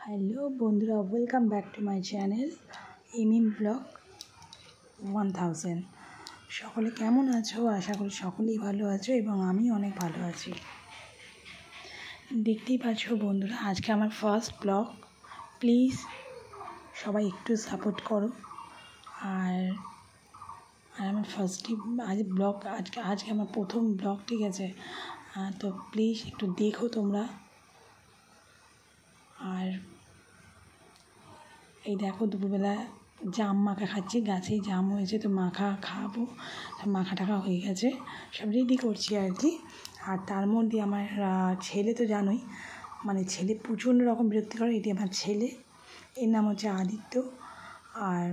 Hello বন্ধুরা, welcome back to my channel MM blog 1000। সকলে কেমন আছো? আশা করি সকলেই ভালো আছো এবং আমি অনেক ভালো আছি। দেখতেই পাচ্ছ বন্ধুরা, আজকে আমার ফার্স্ট ব্লগ। প্লিজ সবাই একটু সাপোর্ট করো। আর আমার ফার্স্টই আজ ব্লগ, আজকে আমার প্রথম ব্লগ, ঠিক আছে? তো প্লিজ একটু দেখো তোমরা। আর এই দেখো, দুপুরবেলা জাম মাখা খাচ্ছি, গাছেই জাম হয়েছে তো মাখা খাবো। মাখা টাখা হয়ে গেছে, সব রেডি করছি আর কি। আর তার মধ্যে আমার ছেলে তো জানোই, মানে ছেলে প্রচণ্ড রকম বিরক্তি করে। এটি আমার ছেলে, এর নাম হচ্ছে আদিত্য। আর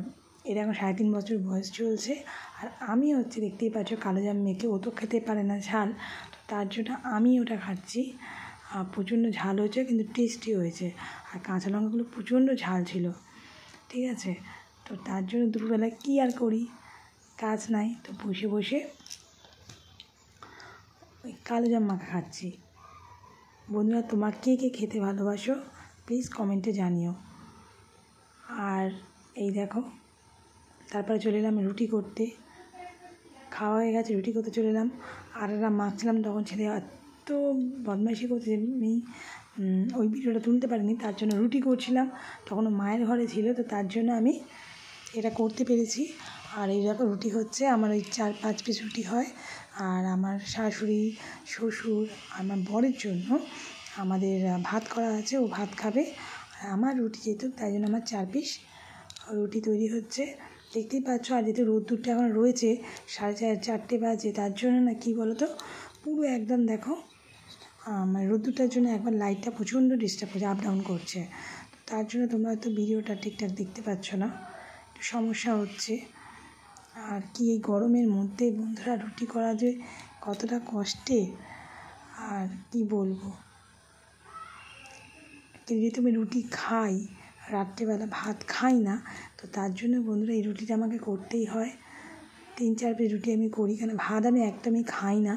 এর এখন 3.5 বছর বয়স চলছে। আর আমি হচ্ছে, দেখতেই পাচ্ছ, কালো জাম মেখে, ও তো খেতে পারে না ঝাল, তো তার জন্য আমি ওটা খাচ্ছি। প্রচণ্ড ঝাল হয়েছে কিন্তু টেস্টি হয়েছে। আর কাঁচা লঙ্কাগুলো প্রচণ্ড ঝাল ছিল, ঠিক আছে? তো তার জন্য দুপুরবেলা কী আর করি, কাজ নাই, তো বসে বসে ওই কালো জাম মাখা খাচ্ছি। বন্ধুরা, তোমরা কে কে খেতে ভালোবাসো প্লিজ কমেন্টে জানিও। আর এই দেখো, তারপরে চলে এলাম রুটি করতে। খাওয়া হয়ে গেছে, রুটি করতে চলে এলাম। আর একটা মাখছিলাম, তখন ছেলে এত বদমাইশি করছে, আমি ওই ভিডিওটা তুলতে পারিনি। তার জন্য রুটি করছিলাম, তখনও মায়ের ঘরে ছিল, তো তার জন্য আমি এটা করতে পেরেছি। আর এই দেখো, রুটি হচ্ছে আমার, ওই 4-5 পিস রুটি হয়। আর আমার শাশুড়ি, শ্বশুর, আমার বরের জন্য আমাদের ভাত করা আছে, ও ভাত খাবে। আর আমার রুটি যেহেতু, তাই জন্য আমার 4 পিস রুটি তৈরি হচ্ছে, দেখতেই পাচ্ছ। আর যেহেতু রোদ্দুরটা এখন রয়েছে, 4:30 বাজে, তার জন্য না, কি বলো তো, পুরো একদম দেখো, মানে রোদ্দুরটার জন্য একবার লাইটটা প্রচণ্ড ডিস্টার্ব করছে, আপ ডাউন করছে। তার জন্য তোমরা হয়তো ভিডিওটা ঠিকঠাক দেখতে পাচ্ছ না, একটু সমস্যা হচ্ছে। আর কি এই গরমের মধ্যে বন্ধুরা রুটি করা যে কতটা কষ্টে, আর কি বলবো। যেহেতু আমি রুটি খাই, রাত্রেবেলা ভাত খাই না, তো তার জন্য বন্ধুরা এই রুটিটা আমাকে করতেই হয়। 3-4 পিস রুটি আমি করি, কেন ভাত আমি একদমই খাই না,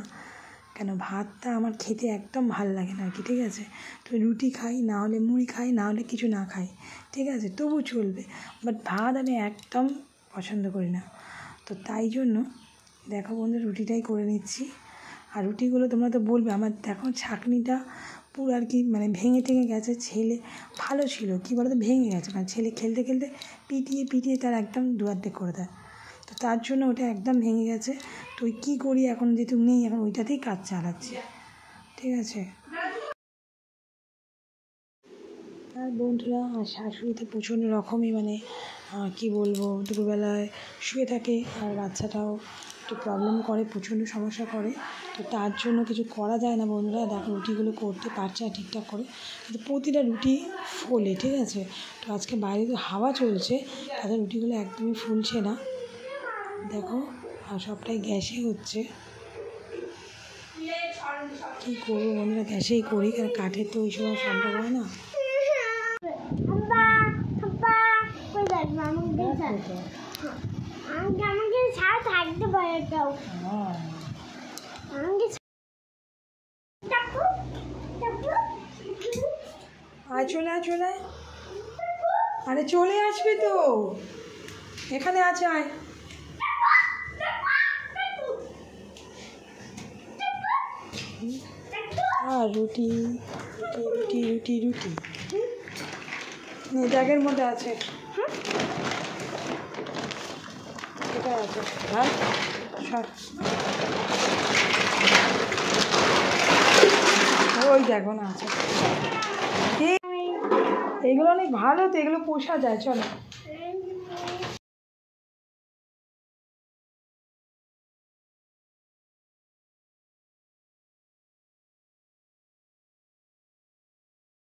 কেন ভাতটা আমার খেতে একদম ভাল লাগে না আর কি, ঠিক আছে? তো রুটি খাই, না হলে মুড়ি খাই, না হলে কিছু না খাই, ঠিক আছে, তবু চলবে। বাট ভাত আমি একদম পছন্দ করি না। তো তাই জন্য দেখো বন্ধু, রুটিটাই করে নিচ্ছি। আর রুটিগুলো তোমরা তো বলবে, আমার দেখো ছাঁকনিটা পুরো আর কি, মানে ভেঙে টেঙে গেছে। ছেলে ভালো ছিল, কী বলো তো, ভেঙে গেছে, মানে ছেলে খেলতে খেলতে পিটিয়ে তার একদম 2 করে দেয়, তো তার জন্য ওটা একদম ভেঙে গেছে। তো ওই কী করি এখন, যেহেতু নেই, এখন ওইটাতেই কাজ চালাচ্ছি, ঠিক আছে? আর বন্ধুরা, আর শাশুড়ি তো প্রচণ্ড রকমই, মানে কি বলবো, দুপুরবেলায় শুয়ে থাকে, আর বাচ্চাটাও একটু প্রবলেম করে, প্রচণ্ড সমস্যা করে। তো তার জন্য কিছু করা যায় না বন্ধুরা। দেখো, রুটিগুলো করতে পারছে না ঠিকঠাক করে, কিন্তু প্রতিটা রুটি ফোলে, ঠিক আছে? তো আজকে বাইরে তো হাওয়া চলছে, তাদের রুটিগুলো একদমই ফুলছে না, দেখো। আর সবটাই গ্যাসে হচ্ছে, কী করবো বন্ধুরা, গ্যাসেই করি, কারণ কাঠের তো ওই সময় সম্ভব হয় না। চলে আয়, আরে চলে আসবে তো, এখানে আছে, আয়। আর রুটি রুটি রুটি রুটি ব্যাগের মধ্যে আছে, এটা আছে, হ্যাঁ সব ওই দেখো না আছে। এইগুলো অনেক ভালো তো, এগুলো পোষা যায়, চলো।